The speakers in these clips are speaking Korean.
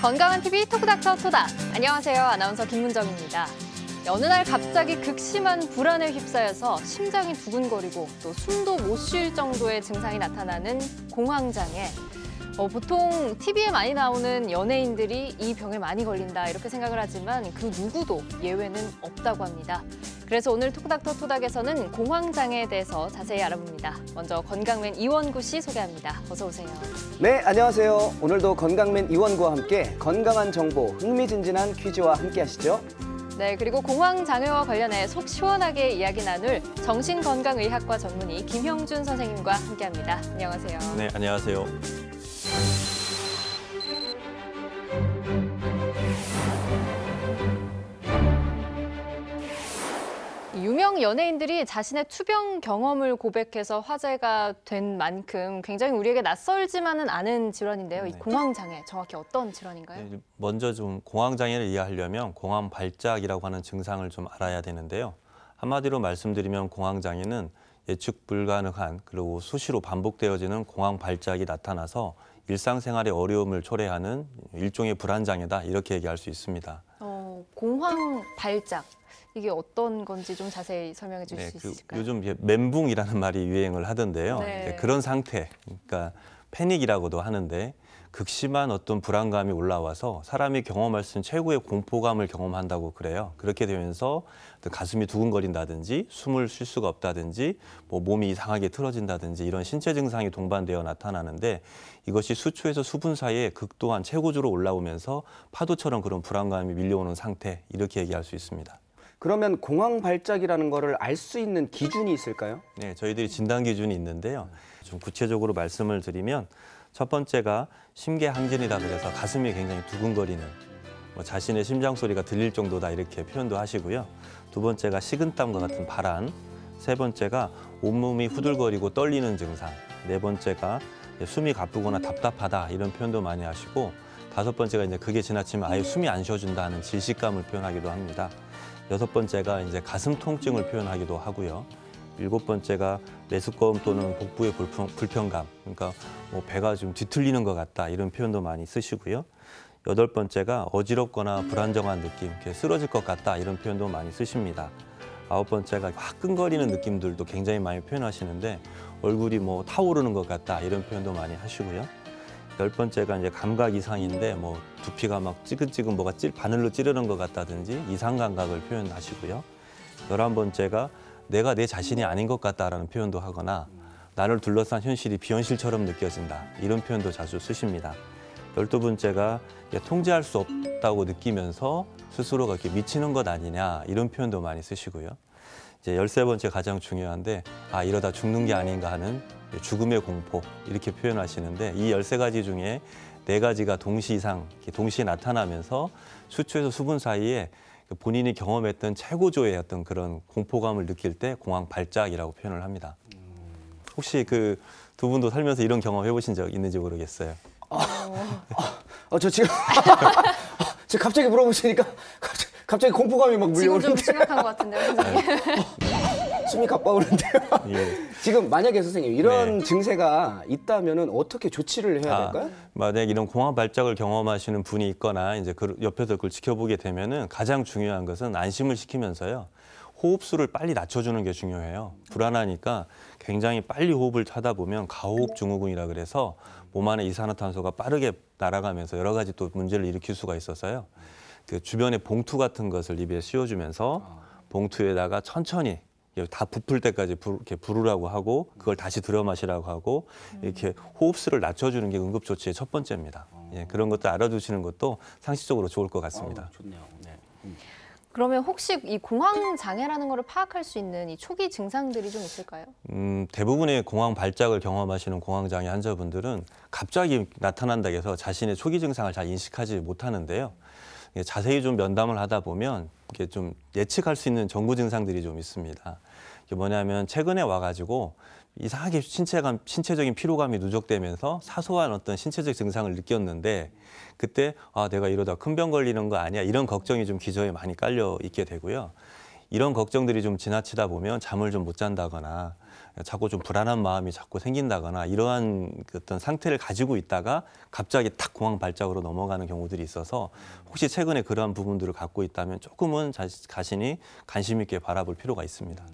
건강한 TV 토크닥터 토닥. 안녕하세요. 아나운서 김문정입니다. 어느 날 갑자기 극심한 불안에 휩싸여서 심장이 두근거리고 또 숨도 못 쉴 정도의 증상이 나타나는 공황장애. 보통 TV에 많이 나오는 연예인들이 이 병에 많이 걸린다 이렇게 생각을 하지만 그 누구도 예외는 없다고 합니다. 그래서 오늘 토크닥터 토닥에서는 공황장애에 대해서 자세히 알아봅니다. 먼저 건강맨 이원구 씨 소개합니다. 어서 오세요. 네, 안녕하세요. 오늘도 건강맨 이원구와 함께 건강한 정보, 흥미진진한 퀴즈와 함께 하시죠. 네, 그리고 공황장애와 관련해 속 시원하게 이야기 나눌 정신건강의학과 전문의 김형준 선생님과 함께합니다. 안녕하세요. 네, 안녕하세요. 유명 연예인들이 자신의 투병 경험을 고백해서 화제가 된 만큼 굉장히 우리에게 낯설지만은 않은 질환인데요. 이 공황장애, 정확히 어떤 질환인가요? 네, 먼저 좀 공황장애를 이해하려면 공황발작이라고 하는 증상을 좀 알아야 되는데요. 한마디로 말씀드리면 공황장애는 예측 불가능한 그리고 수시로 반복되어지는 공황발작이 나타나서 일상생활에 어려움을 초래하는 일종의 불안장애다 이렇게 얘기할 수 있습니다. 공황발작. 이게 어떤 건지 좀 자세히 설명해 주실 수 있을까요? 요즘 멘붕이라는 말이 유행을 하던데요. 네. 그런 상태, 그러니까 패닉이라고도 하는데 극심한 어떤 불안감이 올라와서 사람이 경험할 수 있는 최고의 공포감을 경험한다고 그래요. 그렇게 되면서 가슴이 두근거린다든지 숨을 쉴 수가 없다든지 몸이 이상하게 틀어진다든지 이런 신체 증상이 동반되어 나타나는데 이것이 수초에서 수분 사이에 극도한 최고조로 올라오면서 파도처럼 그런 불안감이 밀려오는 상태 이렇게 얘기할 수 있습니다. 그러면 공황발작이라는 거를 알 수 있는 기준이 있을까요? 네, 저희들이 진단 기준이 있는데요. 좀 구체적으로 말씀을 드리면 첫 번째가 심계항진이다 그래서 가슴이 굉장히 두근거리는 자신의 심장 소리가 들릴 정도다 이렇게 표현도 하시고요. 두 번째가 식은땀과 같은 발한, 세 번째가 온몸이 후들거리고 떨리는 증상, 네 번째가 숨이 가쁘거나 답답하다 이런 표현도 많이 하시고 다섯 번째가 이제 그게 지나치면 아예 숨이 안 쉬어준다 하는 질식감을 표현하기도 합니다. 여섯 번째가 이제 가슴 통증을 표현하기도 하고요. 일곱 번째가 메스꺼움 또는 복부의 불편감, 그러니까 배가 좀 뒤틀리는 것 같다 이런 표현도 많이 쓰시고요. 여덟 번째가 어지럽거나 불안정한 느낌, 이렇게 쓰러질 것 같다 이런 표현도 많이 쓰십니다. 아홉 번째가 화끈거리는 느낌들도 굉장히 많이 표현하시는데 얼굴이 타오르는 것 같다 이런 표현도 많이 하시고요. 열 번째가 이제 감각 이상인데 두피가 막 찌근찌근 뭐가 바늘로 찌르는 것 같다든지 이상 감각을 표현하시고요. 11번째가 내가 내 자신이 아닌 것 같다라는 표현도 하거나 나를 둘러싼 현실이 비현실처럼 느껴진다 이런 표현도 자주 쓰십니다. 12번째가 통제할 수 없다고 느끼면서 스스로가 이렇게 미치는 것 아니냐 이런 표현도 많이 쓰시고요. 이제 13번째 가장 중요한데 이러다 죽는 게 아닌가 하는 죽음의 공포 이렇게 표현하시는데 이 13가지 중에 4가지가 동시에 나타나면서 수초에서 수분 사이에 본인이 경험했던 최고조의 어떤 그런 공포감을 느낄 때 공황발작이라고 표현을 합니다. 혹시 그 두 분도 살면서 이런 경험 해보신 적 있는지 모르겠어요. 저 지금 갑자기 물어보시니까 갑자기 공포감이 막 물려오는데 지금 좀 심각한 것 같은데요, 선생님. 숨이 가빠오는데요. 예. 지금 만약에 선생님 이런 증세가 있다면은 어떻게 조치를 해야 될까요? 만약 이런 공황발작을 경험하시는 분이 있거나 이제 옆에서 그걸 지켜보게 되면은 가장 중요한 것은 안심을 시키면서요. 호흡수를 빨리 낮춰주는 게 중요해요. 불안하니까 굉장히 빨리 호흡을 하다 보면 가호흡 증후군이라 그래서 몸 안에 이산화탄소가 빠르게 날아가면서 여러 가지 또 문제를 일으킬 수가 있어서요. 그 주변에 봉투 같은 것을 입에 씌워주면서 봉투에다가 천천히 다 부풀 때까지 이렇게 부르라고 하고 그걸 다시 들여 마시라고 하고 이렇게 호흡수를 낮춰주는 게 응급조치의 첫 번째입니다. 그런 것도 알아두시는 것도 상식적으로 좋을 것 같습니다. 좋네요. 네. 그러면 혹시 이 공황장애라는 거를 파악할 수 있는 이 초기 증상들이 좀 있을까요? 대부분의 공황발작을 경험하시는 공황장애 환자분들은 갑자기 나타난다고 해서 자신의 초기 증상을 잘 인식하지 못하는데요. 자세히 좀 면담을 하다 보면 이게 좀 예측할 수 있는 전구 증상들이 좀 있습니다. 이게 뭐냐면 최근에 와가지고 이상하게 신체적인 피로감이 누적되면서 사소한 어떤 신체적 증상을 느꼈는데 그때 내가 이러다 큰 병 걸리는 거 아니야 이런 걱정이 좀 기저에 많이 깔려 있게 되고요. 이런 걱정들이 좀 지나치다 보면 잠을 좀 못 잔다거나 자꾸 좀 불안한 마음이 자꾸 생긴다거나 이러한 어떤 상태를 가지고 있다가 갑자기 탁 공황 발작으로 넘어가는 경우들이 있어서 혹시 최근에 그러한 부분들을 갖고 있다면 조금은 자신이 관심 있게 바라볼 필요가 있습니다.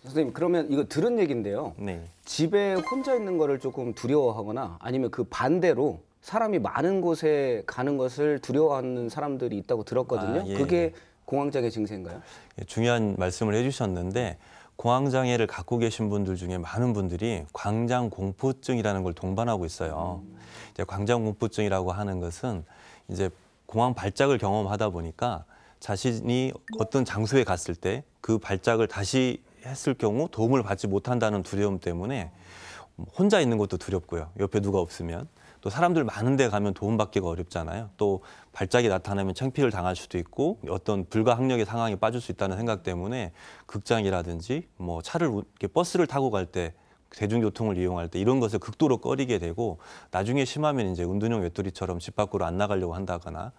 선생님, 그러면 이거 들은 얘기인데요. 네. 집에 혼자 있는 거를 조금 두려워하거나 아니면 그 반대로 사람이 많은 곳에 가는 것을 두려워하는 사람들이 있다고 들었거든요. 예. 그게 공황장애 증세인가요? 중요한 말씀을 해주셨는데 공황장애를 갖고 계신 분들 중에 많은 분들이 광장공포증이라는 걸 동반하고 있어요. 이제 광장공포증이라고 하는 것은 이제 공황 발작을 경험하다 보니까 자신이 어떤 장소에 갔을 때 그 발작을 다시 했을 경우 도움을 받지 못한다는 두려움 때문에 혼자 있는 것도 두렵고요. 옆에 누가 없으면. 또 사람들 많은 데 가면 도움받기가 어렵잖아요. 또 발작이 나타나면 창피를 당할 수도 있고 어떤 불가항력의 상황에 빠질 수 있다는 생각 때문에 극장이라든지 뭐 차를 이렇게 버스를 타고 갈 때 대중교통을 이용할 때 이런 것을 극도로 꺼리게 되고 나중에 심하면 이제 은둔형 외톨이처럼 집 밖으로 안 나가려고 한다거나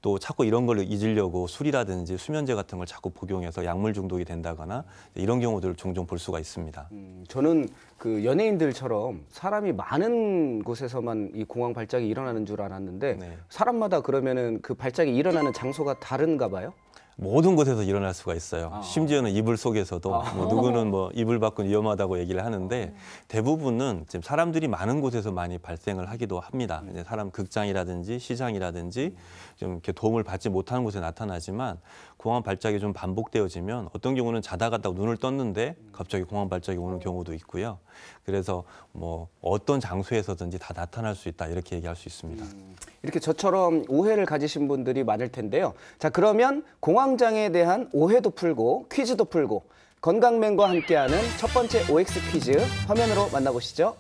또 자꾸 이런 걸 잊으려고 술이라든지 수면제 같은 걸 자꾸 복용해서 약물 중독이 된다거나 이런 경우들을 종종 볼 수가 있습니다. 저는 그 연예인들처럼 사람이 많은 곳에서만 이 공황 발작이 일어나는 줄 알았는데 네. 사람마다 그러면은 그 발작이 일어나는 장소가 다른가 봐요? 모든 곳에서 일어날 수가 있어요. 심지어는 이불 속에서도 뭐 누구는 뭐 이불 밖은 위험하다고 얘기를 하는데 대부분은 지금 사람들이 많은 곳에서 많이 발생을 하기도 합니다. 이제 사람 극장이라든지 시장이라든지 좀 이렇게 도움을 받지 못하는 곳에 나타나지만 공황 발작이 좀 반복되어지면 어떤 경우는 자다가 딱 눈을 떴는데 갑자기 공황 발작이 오는 경우도 있고요. 그래서 뭐 어떤 장소에서든지 다 나타날 수 있다 이렇게 얘기할 수 있습니다. 이렇게 저처럼 오해를 가지신 분들이 많을 텐데요. 자, 그러면 공황장애에 대한 오해도 풀고 퀴즈도 풀고 건강맨과 함께하는 첫 번째 OX 퀴즈 화면으로 만나보시죠.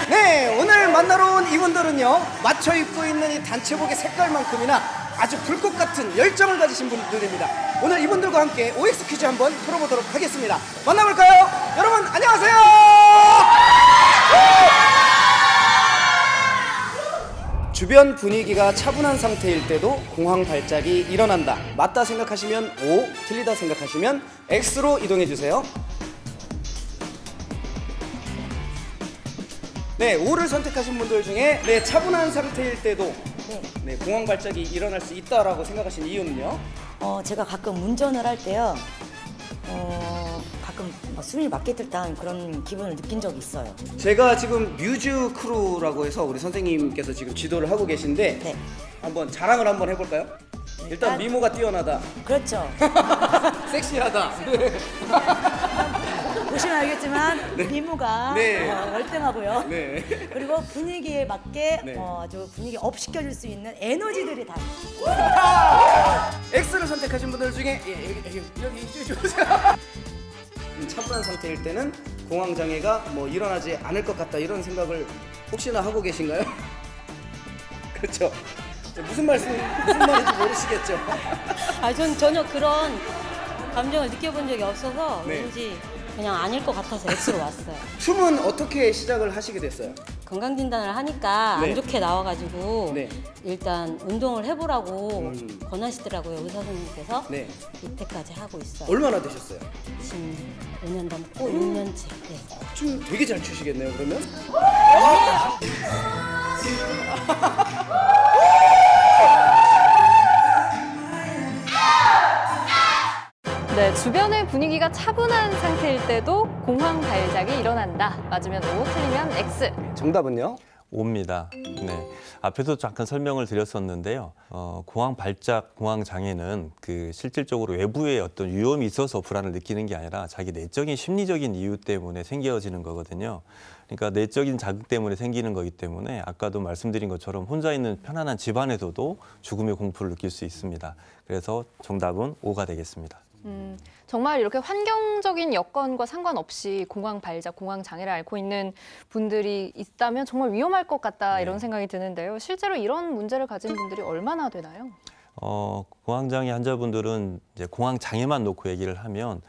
네, 오늘 만나러 온 이분들은요, 맞춰 입고 있는 이 단체복의 색깔만큼이나 아주 불꽃 같은 열정을 가지신 분들입니다. 오늘 이분들과 함께 OX 퀴즈 한번 풀어보도록 하겠습니다. 만나볼까요? 여러분 안녕하세요. 주변 분위기가 차분한 상태일 때도 공황 발작이 일어난다. 맞다 생각하시면 O, 틀리다 생각하시면 X로 이동해 주세요. 네, O를 선택하신 분들 중에 네, 차분한 상태일 때도 네, 공황 발작이 일어날 수 있다라고 생각하신 이유는요? 제가 가끔 운전을 할 때요. 가끔 숨이 막게 들 듯한 그런 기분을 느낀 적이 있어요. 제가 지금 뮤즈 크루라고 해서 우리 선생님께서 지금 지도를 하고 계신데 네. 한번 자랑을 한번 해볼까요? 일단 미모가 뛰어나다. 그렇죠. 섹시하다. 보시면 알겠지만 미모가 네. 월등하고요. 네. 그리고 분위기에 맞게 네. 아주 분위기 업 시켜줄 수 있는 에너지들이 다 X를 선택하신 분들 중에 여기 이쪽 오세요. 차분한 상태일 때는 공황 장애가 뭐 일어나지 않을 것 같다 이런 생각을 혹시나 하고 계신가요? 그렇죠. 무슨 말인지 모르시겠죠. 전 전혀 그런 감정을 느껴본 적이 없어서 네. 왠지 그냥 아닐 것 같아서 X로 왔어요. 춤은 어떻게 시작을 하시게 됐어요? 건강진단을 하니까 네. 안 좋게 나와가지고 네. 일단 운동을 해보라고 권하시더라고요, 의사 선생님께서. 네. 이때까지 하고 있어요. 얼마나 되셨어요? 지금 5년 넘고 6년째. 네. 춤 되게 잘 추시겠네요, 그러면? 네, 주변의 분위기가 차분한 상태일 때도 공황 발작이 일어난다. 맞으면 O, 틀리면 X. 정답은요? 옵니다. 네. 앞에서 잠깐 설명을 드렸었는데요. 공황 발작, 공황 장애는 그 실질적으로 외부의 어떤 위험이 있어서 불안을 느끼는 게 아니라 자기 내적인 심리적인 이유 때문에 생겨지는 거거든요. 그러니까 내적인 자극 때문에 생기는 거기 때문에 아까도 말씀드린 것처럼 혼자 있는 편안한 집안에서도 죽음의 공포를 느낄 수 있습니다. 그래서 정답은 O가 되겠습니다. 정말 이렇게 환경적인 여건과 상관없이 공황 발작, 공황 장애를 앓고 있는 분들이 있다면 정말 위험할 것 같다 이런 생각이 드는데요. 실제로 이런 문제를 가진 분들이 얼마나 되나요? 공황장애 환자분들은 이제 공황장애만 놓고 얘기를 하면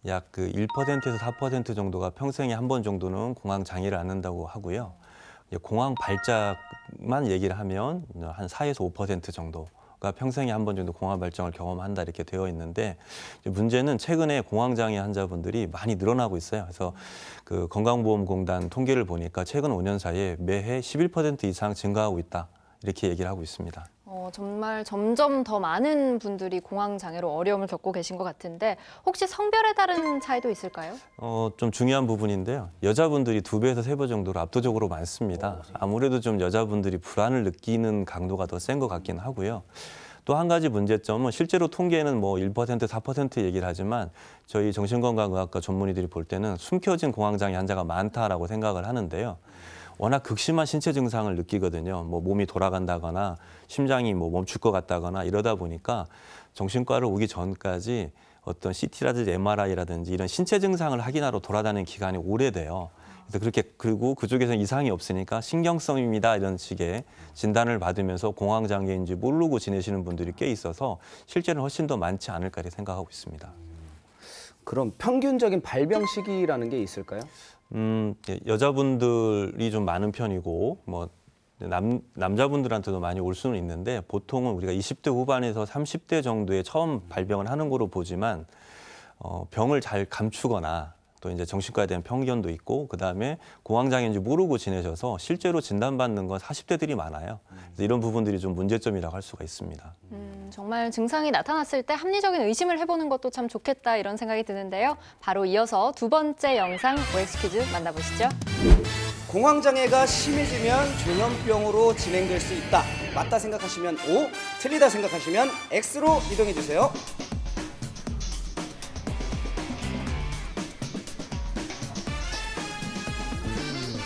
약 그 1%에서 4% 정도가 평생에 한 번 정도는 공황장애를 앓는다고 하고요. 공황 발작만 얘기를 하면 한 4에서 5% 정도가 평생에 한 번 정도 공황 발작을 경험한다 이렇게 되어 있는데 문제는 최근에 공황장애 환자분들이 많이 늘어나고 있어요. 그래서 그 건강보험공단 통계를 보니까 최근 5년 사이에 매해 11% 이상 증가하고 있다 이렇게 얘기를 하고 있습니다. 정말 점점 더 많은 분들이 공황 장애로 어려움을 겪고 계신 것 같은데 혹시 성별에 따른 차이도 있을까요? 좀 중요한 부분인데요. 여자분들이 2배에서 3배 정도로 압도적으로 많습니다. 아무래도 좀 여자분들이 불안을 느끼는 강도가 더 센 것 같긴 하고요. 또 한 가지 문제점은 실제로 통계는 뭐 1%, 4% 얘기를 하지만 저희 정신건강의학과 전문의들이 볼 때는 숨겨진 공황장애 환자가 많다라고 생각을 하는데요. 워낙 극심한 신체 증상을 느끼거든요. 뭐 몸이 돌아간다거나 심장이 뭐 멈출 것 같다거나 이러다 보니까 정신과를 오기 전까지 어떤 CT라든지 MRI라든지 이런 신체 증상을 확인하러 돌아다니는 기간이 오래돼요. 그래서 그렇게 그리고 그쪽에서는 이상이 없으니까 신경성입니다 이런 식의 진단을 받으면서 공황장애인지 모르고 지내시는 분들이 꽤 있어서 실제는 훨씬 더 많지 않을까 이렇게 생각하고 있습니다. 그럼 평균적인 발병 시기라는 게 있을까요? 여자분들이 좀 많은 편이고 뭐 남자분들한테도 많이 올 수는 있는데 보통은 우리가 20대 후반에서 30대 정도에 처음 발병을 하는 거로 보지만 병을 잘 감추거나 또 이제 정신과에 대한 편견도 있고 그다음에 공황장애인지 모르고 지내셔서 실제로 진단받는 건 40대들이 많아요. 그래서 이런 부분들이 좀 문제점이라고 할 수가 있습니다. 정말 증상이 나타났을 때 합리적인 의심을 해보는 것도 참 좋겠다 이런 생각이 드는데요. 바로 이어서 두 번째 영상 OX 퀴즈 만나보시죠. 공황장애가 심해지면 조현병으로 진행될 수 있다. 맞다 생각하시면 O, 틀리다 생각하시면 X로 이동해 주세요.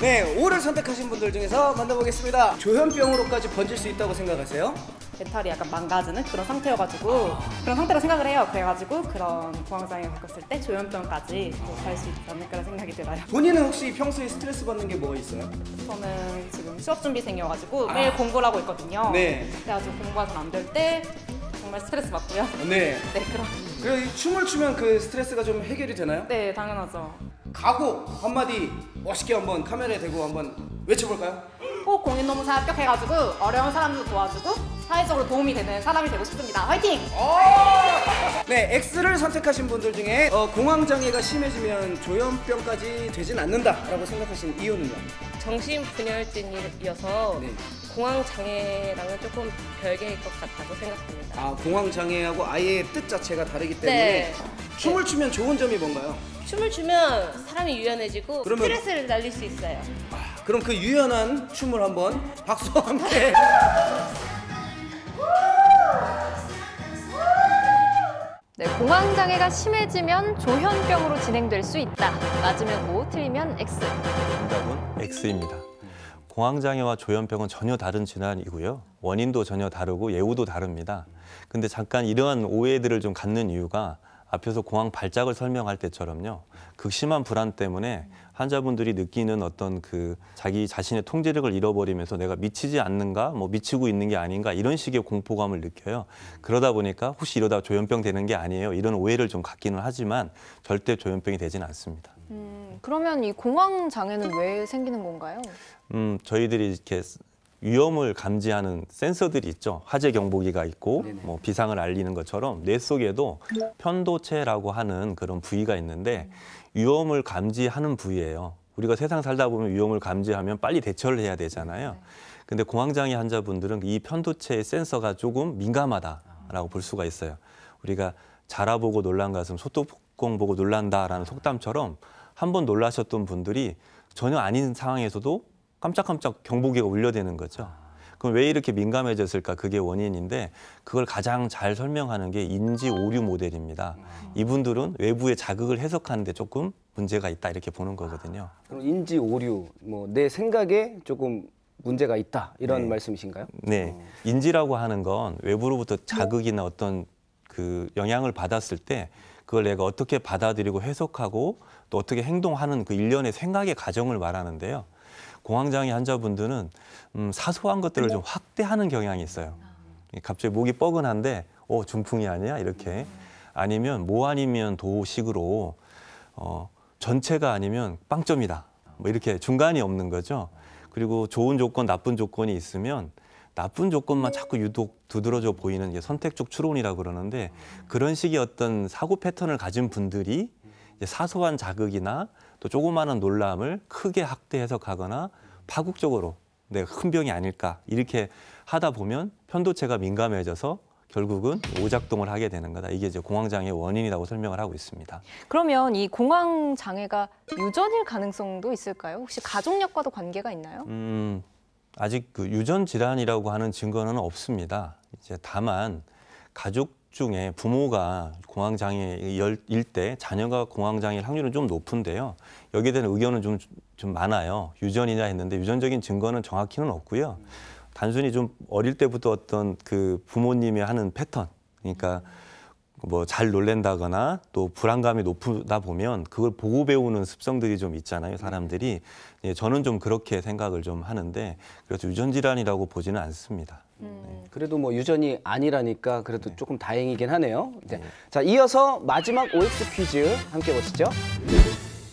네, O를 선택하신 분들 중에서 만나보겠습니다. 조현병으로까지 번질 수 있다고 생각하세요? 멘탈이 약간 망가지는 그런 상태여가지고 그런 상태로 생각을 해요. 그래가지고 그런 공황장애 겪었을 때 조현병까지 갈 수 있지 않을까 생각이 들어요. 본인은 혹시 평소에 스트레스 받는 게 뭐가 있어요? 저는 지금 수업준비생이어가지고 매일 공부를 하고 있거든요. 네. 그래가지고 공부가 잘 안 될 때 정말 스트레스 받고요. 네. 네, 그럼. 그리고 이 춤을 추면 그 스트레스가 좀 해결이 되나요? 네, 당연하죠. 각오 한마디 멋있게 한번 카메라에 대고 한번 외쳐볼까요? 꼭 공인노무사 합격해가지고 어려운 사람도 도와주고 사회적으로 도움이 되는 사람이 되고 싶습니다. 화이팅! 네, X를 선택하신 분들 중에 공황장애가 심해지면 조현병까지 되진 않는다라고 생각하신 이유는요? 정신분열증이어서 네. 공황장애랑은 조금 별개일 것 같다고 생각합니다. 아, 공황장애하고 아예 뜻 자체가 다르기 때문에 네. 춤을 추면 좋은 점이 뭔가요? 춤을 추면 사람이 유연해지고 그러면- 스트레스를 날릴 수 있어요. 그럼 그 유연한 춤을 한번 박수와 함께 네, 공황장애가 심해지면 조현병으로 진행될 수 있다. 맞으면 O, 틀리면 X. 정답은 X입니다. 공황장애와 조현병은 전혀 다른 질환이고요. 원인도 전혀 다르고 예후도 다릅니다. 근데 잠깐 이러한 오해들을 좀 갖는 이유가 앞에서 공황 발작을 설명할 때처럼요. 극심한 불안 때문에 환자분들이 느끼는 어떤 그 자기 자신의 통제력을 잃어버리면서 내가 미치지 않는가, 뭐 미치고 있는 게 아닌가 이런 식의 공포감을 느껴요. 그러다 보니까 혹시 이러다 조현병 되는 게 아니에요. 이런 오해를 좀 갖기는 하지만 절대 조현병이 되지는 않습니다. 그러면 이 공황 장애는 왜 생기는 건가요? 저희들이 이렇게 위험을 감지하는 센서들이 있죠. 화재 경보기가 있고 뭐 비상을 알리는 것처럼 뇌 속에도 편도체라고 하는 그런 부위가 있는데 위험을 감지하는 부위예요. 우리가 세상 살다 보면 위험을 감지하면 빨리 대처를 해야 되잖아요. 근데 공황장애 환자분들은 이 편도체의 센서가 조금 민감하다라고 볼 수가 있어요. 우리가 자라보고 놀란 가슴 소뚜껑 보고 놀란다라는 속담처럼 한 번 놀라셨던 분들이 전혀 아닌 상황에서도 깜짝깜짝 경보기가 울려대는 거죠. 그럼 왜 이렇게 민감해졌을까? 그게 원인인데 그걸 가장 잘 설명하는 게 인지 오류 모델입니다. 이분들은 외부의 자극을 해석하는데 조금 문제가 있다 이렇게 보는 거거든요. 그럼 인지 오류, 뭐 내 생각에 조금 문제가 있다 이런 말씀이신가요? 네, 인지라고 하는 건 외부로부터 자극이나 어떤 그 영향을 받았을 때 그걸 내가 어떻게 받아들이고 해석하고 또 어떻게 행동하는 그 일련의 생각의 과정을 말하는데요. 공황장애 환자분들은 사소한 것들을 좀 확대하는 경향이 있어요. 갑자기 목이 뻐근한데 중풍이 아니야? 이렇게. 아니면 뭐 아니면 도식으로 전체가 아니면 빵점이다. 뭐 이렇게 중간이 없는 거죠. 그리고 좋은 조건, 나쁜 조건이 있으면 나쁜 조건만 자꾸 유독 두드러져 보이는 게 선택적 추론이라고 그러는데 그런 식의 어떤 사고 패턴을 가진 분들이 이제 사소한 자극이나 또 조그마한 놀람을 크게 확대 해석하거나 파국적으로 내가 큰 병이 아닐까 이렇게 하다 보면 편도체가 민감해져서 결국은 오작동을 하게 되는 거다. 이게 이제 공황장애의 원인이라고 설명을 하고 있습니다. 그러면 이 공황장애가 유전일 가능성도 있을까요? 혹시 가족력과도 관계가 있나요? 아직 그 유전 질환이라고 하는 증거는 없습니다. 이제 다만 가족 중에 부모가 공황장애일 때 자녀가 공황장애일 확률은 좀 높은데요. 여기에 대한 의견은 좀 많아요. 유전이냐 했는데 유전적인 증거는 정확히는 없고요. 단순히 좀 어릴 때부터 어떤 그 부모님이 하는 패턴, 그러니까 뭐 잘 놀랜다거나 또 불안감이 높다 보면 그걸 보고 배우는 습성들이 좀 있잖아요, 사람들이. 예, 저는 좀 그렇게 생각을 좀 하는데 그래서 유전 질환이라고 보지는 않습니다. 그래도 뭐 유전이 아니라니까 그래도 조금 다행이긴 하네요. 네. 자, 이어서 마지막 OX 퀴즈 함께 보시죠.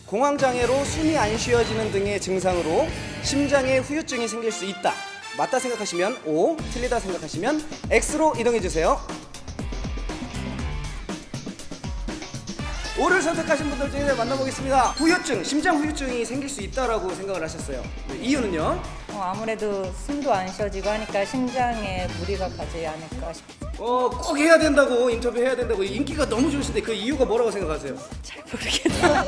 공황장애로 숨이 안 쉬어지는 등의 증상으로 심장에 후유증이 생길 수 있다. 맞다 생각하시면 O, 틀리다 생각하시면 X로 이동해 주세요. O를 선택하신 분들 중에 만나보겠습니다. 후유증, 심장 후유증이 생길 수 있다라고 생각을 하셨어요. 네, 이유는요? 아무래도 숨도 안 쉬어지고 하니까 심장에 무리가 가지 않을까 싶어요. 꼭 해야 된다고, 인터뷰 해야 된다고 인기가 너무 좋으신데 그 이유가 뭐라고 생각하세요? 잘 모르겠어요.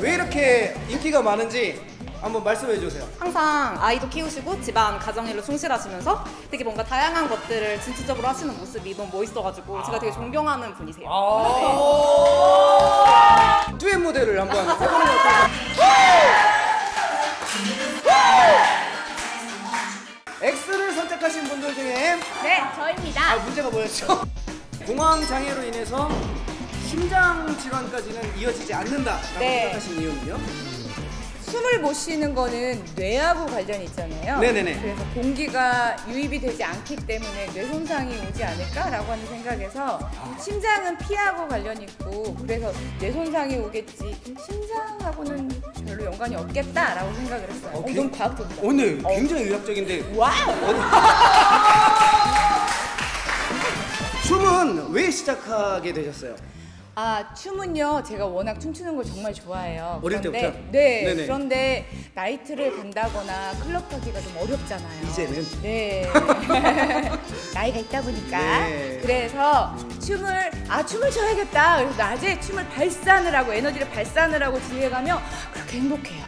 왜 이렇게 인기가 많은지 한번 말씀해 주세요. 항상 아이도 키우시고 집안 가정일로 충실하시면서 되게 뭔가 다양한 것들을 진취적으로 하시는 모습이 너무 멋있어가지고 제가 되게 존경하는 분이세요. 듀엣 무대를 한번 해보는 것 같아요. X를 선택하신 분들 중에 네, 저입니다. 문제가 뭐였죠? 공황장애로 인해서 심장 질환까지는 이어지지 않는다라고 생각하신 이유는요? 숨을 못 쉬는 거는 뇌하고 관련이 있잖아요. 네네네. 그래서 공기가 유입이 되지 않기 때문에 뇌 손상이 오지 않을까라고 하는 생각에서 심장은 피하고 관련이 있고 그래서 뇌 손상이 오겠지 심장하고는 별로 연관이 없겠다라고 생각을 했어요. 너무 과학적이다. 오늘 굉장히 의학적인데 와우! 춤은 왜 시작하게 되셨어요? 춤은요, 제가 워낙 춤추는 걸 정말 좋아해요. 어릴 그런데, 때부터? 네. 네네. 그런데 나이트를 간다거나 클럽 가기가 좀 어렵잖아요. 이제는? 네. 나이가 있다 보니까. 네. 그래서 춤을 춰야겠다. 그래서 낮에 춤을 발산을 하고 에너지를 발산을 하고 집에 가면 그렇게 행복해요.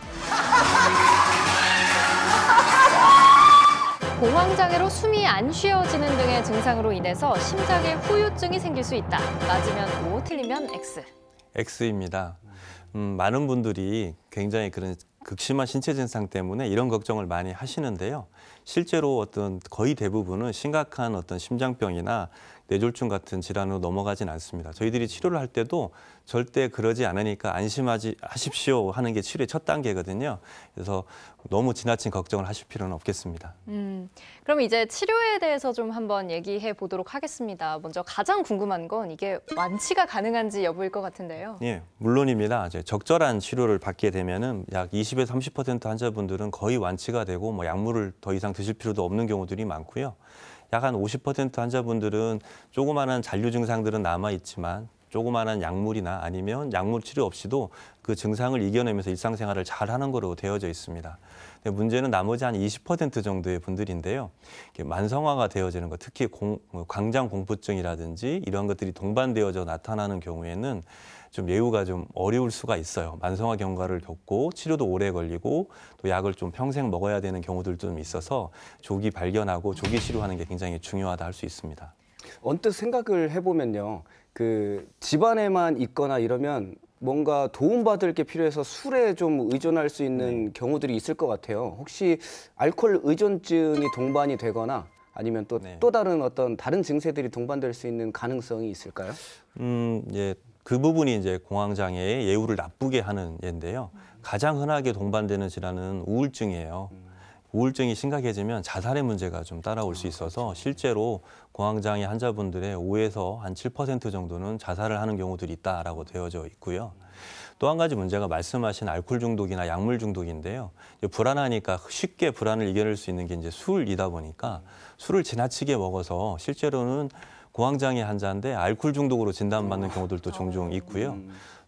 공황장애로 숨이 안 쉬어지는 등의 증상으로 인해서 심장에 후유증이 생길 수 있다. 맞으면 O, 틀리면 X. X입니다. 많은 분들이 굉장히 그런 극심한 신체 증상 때문에 이런 걱정을 많이 하시는데요. 실제로 어떤 거의 대부분은 심각한 어떤 심장병이나 뇌졸중 같은 질환으로 넘어가진 않습니다. 저희들이 치료를 할 때도 절대 그러지 않으니까 안심하십시오 하는 게 치료의 첫 단계거든요. 그래서 너무 지나친 걱정을 하실 필요는 없겠습니다. 그럼 이제 치료에 대해서 좀 한번 얘기해 보도록 하겠습니다. 먼저 가장 궁금한 건 이게 완치가 가능한지 여부일 것 같은데요. 예, 물론입니다. 적절한 치료를 받게 되면은 약 20에서 30% 환자분들은 거의 완치가 되고 뭐 약물을 더 이상 드실 필요도 없는 경우들이 많고요. 약 한 50% 환자분들은 조그마한 잔류 증상들은 남아 있지만 조그마한 약물이나 아니면 약물 치료 없이도 그 증상을 이겨내면서 일상생활을 잘하는 거로 되어져 있습니다. 근데 문제는 나머지 한 20% 정도의 분들인데요. 만성화가 되어지는 것, 특히 광장공포증이라든지 이런 것들이 동반되어져 나타나는 경우에는 좀 예후가 좀 어려울 수가 있어요. 만성화 경과를 겪고 치료도 오래 걸리고 또 약을 좀 평생 먹어야 되는 경우들도 좀 있어서 조기 발견하고 조기 치료하는 게 굉장히 중요하다 할 수 있습니다. 언뜻 생각을 해보면요. 그 집안에만 있거나 이러면 뭔가 도움받을 게 필요해서 술에 좀 의존할 수 있는 경우들이 있을 것 같아요. 혹시 알코올 의존증이 동반이 되거나 아니면 또 다른 어떤 다른 증세들이 동반될 수 있는 가능성이 있을까요? 예, 그 부분이 이제 공황장애의 예후를 나쁘게 하는 예인데요. 가장 흔하게 동반되는 질환은 우울증이에요. 우울증이 심각해지면 자살의 문제가 좀 따라올 수 있어서 실제로 공황장애 환자분들의 5에서 한 7% 정도는 자살을 하는 경우들이 있다라고 되어져 있고요. 또 한 가지 문제가 말씀하신 알코올 중독이나 약물 중독인데요. 불안하니까 쉽게 불안을 이겨낼 수 있는 게 이제 술이다 보니까 술을 지나치게 먹어서 실제로는 공황장애 환자인데 알코올 중독으로 진단받는 경우들도 종종 있고요.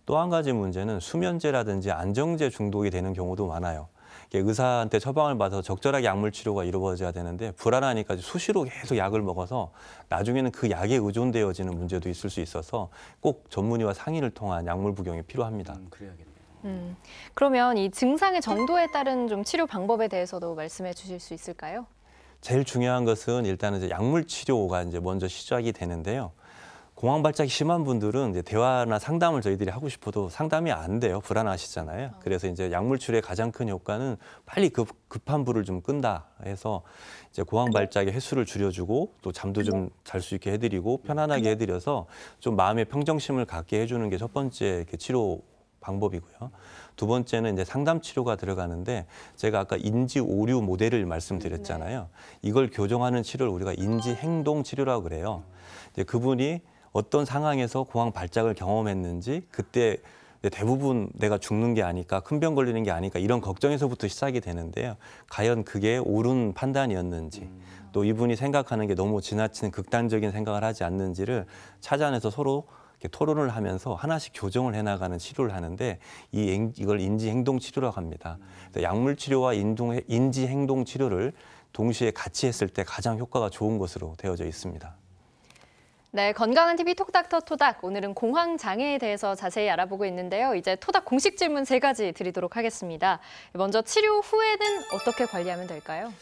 또 한 가지 문제는 수면제라든지 안정제 중독이 되는 경우도 많아요. 의사한테 처방을 받아서 적절하게 약물 치료가 이루어져야 되는데 불안하니까 수시로 계속 약을 먹어서 나중에는 그 약에 의존되어지는 문제도 있을 수 있어서 꼭 전문의와 상의를 통한 약물 복용이 필요합니다. 그래야겠네요. 그러면 이 증상의 정도에 따른 좀 치료 방법에 대해서도 말씀해 주실 수 있을까요? 제일 중요한 것은 일단은 이제 약물 치료가 이제 먼저 시작이 되는데요. 공황 발작이 심한 분들은 이제 대화나 상담을 저희들이 하고 싶어도 상담이 안 돼요. 불안하시잖아요. 그래서 이제 약물 치료의 가장 큰 효과는 빨리 급한 불을 좀 끈다 해서 이제 공황 발작의 횟수를 줄여주고 또 잠도 좀 잘 수 있게 해드리고 편안하게 해드려서 좀 마음의 평정심을 갖게 해주는 게 첫 번째 치료 방법이고요. 두 번째는 이제 상담 치료가 들어가는데 제가 아까 인지 오류 모델을 말씀드렸잖아요. 이걸 교정하는 치료를 우리가 인지 행동 치료라고 그래요. 이제 그분이 어떤 상황에서 공황 발작을 경험했는지 그때 대부분 내가 죽는 게 아닐까, 큰 병 걸리는 게 아닐까 이런 걱정에서부터 시작이 되는데요. 과연 그게 옳은 판단이었는지 또 이분이 생각하는 게 너무 지나친 극단적인 생각을 하지 않는지를 찾아내서 서로 토론을 하면서 하나씩 교정을 해나가는 치료를 하는데 이걸 인지행동치료라고 합니다. 약물 치료와 인지행동 치료를 동시에 같이 했을 때 가장 효과가 좋은 것으로 되어져 있습니다. 네, 건강한 TV 톡닥터 토닥. 오늘은 공황장애에 대해서 자세히 알아보고 있는데요. 이제 토닥 공식 질문 3가지 드리도록 하겠습니다. 먼저 치료 후에는 어떻게 관리하면 될까요?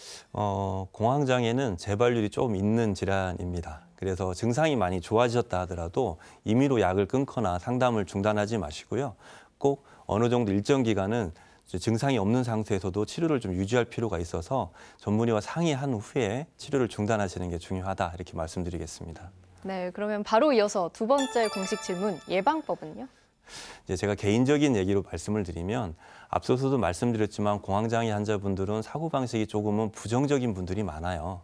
공황장애는 재발률이 조금 있는 질환입니다. 그래서 증상이 많이 좋아지셨다 하더라도 임의로 약을 끊거나 상담을 중단하지 마시고요. 꼭 어느 정도 일정 기간은 증상이 없는 상태에서도 치료를 좀 유지할 필요가 있어서 전문의와 상의한 후에 치료를 중단하시는 게 중요하다 이렇게 말씀드리겠습니다. 네, 그러면 바로 이어서 2번째 공식 질문, 예방법은요? 이제 제가 개인적인 얘기로 말씀을 드리면 앞서서도 말씀드렸지만 공황장애 환자분들은 사고방식이 조금은 부정적인 분들이 많아요.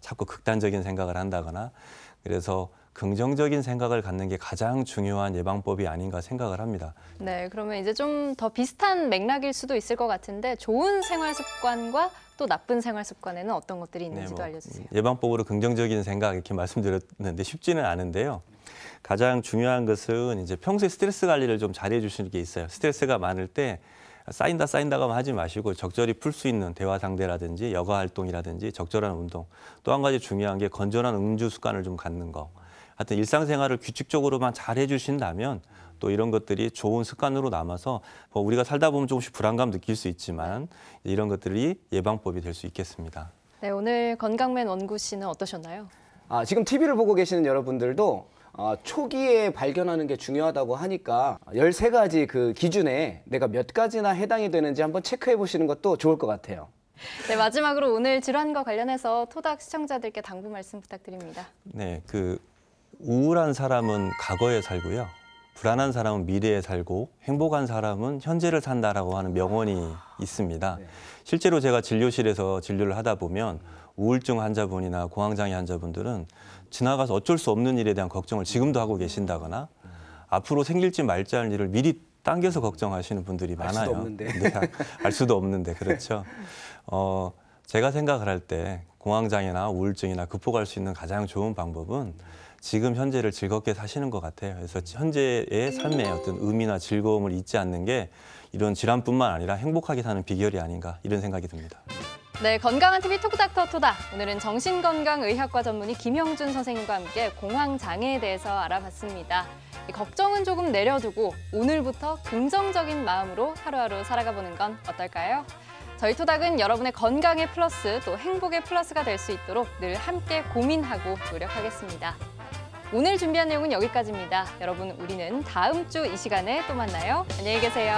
자꾸 극단적인 생각을 한다거나 그래서 긍정적인 생각을 갖는 게 가장 중요한 예방법이 아닌가 생각을 합니다. 네, 그러면 이제 좀 더 비슷한 맥락일 수도 있을 것 같은데 좋은 생활 습관과 또 나쁜 생활 습관에는 어떤 것들이 있는지도 알려주세요. 예방법으로 긍정적인 생각 이렇게 말씀드렸는데 쉽지는 않은데요. 가장 중요한 것은 이제 평소에 스트레스 관리를 좀 잘해 주시는 게 있어요. 스트레스가 많을 때 쌓인다고 하지 마시고 적절히 풀 수 있는 대화 상대라든지 여가 활동이라든지 적절한 운동. 또 한 가지 중요한 게 건전한 음주 습관을 좀 갖는 거. 하여튼 일상생활을 규칙적으로만 잘 해주신다면 또 이런 것들이 좋은 습관으로 남아서 우리가 살다 보면 조금씩 불안감 느낄 수 있지만 이런 것들이 예방법이 될 수 있겠습니다. 네, 오늘 건강맨 원구 씨는 어떠셨나요? 지금 TV를 보고 계시는 여러분들도 초기에 발견하는 게 중요하다고 하니까 13가지 그 기준에 내가 몇 가지나 해당이 되는지 한번 체크해 보시는 것도 좋을 것 같아요. 네, 마지막으로 오늘 질환과 관련해서 토닥 시청자들께 당부 말씀 부탁드립니다. 네, 우울한 사람은 과거에 살고요. 불안한 사람은 미래에 살고 행복한 사람은 현재를 산다라고 하는 명언이 있습니다. 실제로 제가 진료실에서 진료를 하다 보면 우울증 환자분이나 공황장애 환자분들은 지나가서 어쩔 수 없는 일에 대한 걱정을 지금도 하고 계신다거나 앞으로 생길지 말지 할 일을 미리 당겨서 걱정하시는 분들이 많아요. 알 수도 없는데. 네, 알 수도 없는데 그렇죠. 제가 생각을 할 때 공황장애나 우울증이나 극복할 수 있는 가장 좋은 방법은 지금 현재를 즐겁게 사시는 것 같아요. 그래서 현재의 삶의 어떤 의미나 즐거움을 잊지 않는 게 이런 질환뿐만 아니라 행복하게 사는 비결이 아닌가 이런 생각이 듭니다. 네, 건강한 TV 톡닥터 토닥. 오늘은 정신건강의학과 전문의 김형준 선생님과 함께 공황장애에 대해서 알아봤습니다. 걱정은 조금 내려두고 오늘부터 긍정적인 마음으로 하루하루 살아가보는 건 어떨까요? 저희 토닥은 여러분의 건강의 플러스 또 행복의 플러스가 될 수 있도록 늘 함께 고민하고 노력하겠습니다. 오늘 준비한 내용은 여기까지입니다. 여러분, 우리는 다음 주 이 시간에 또 만나요. 안녕히 계세요.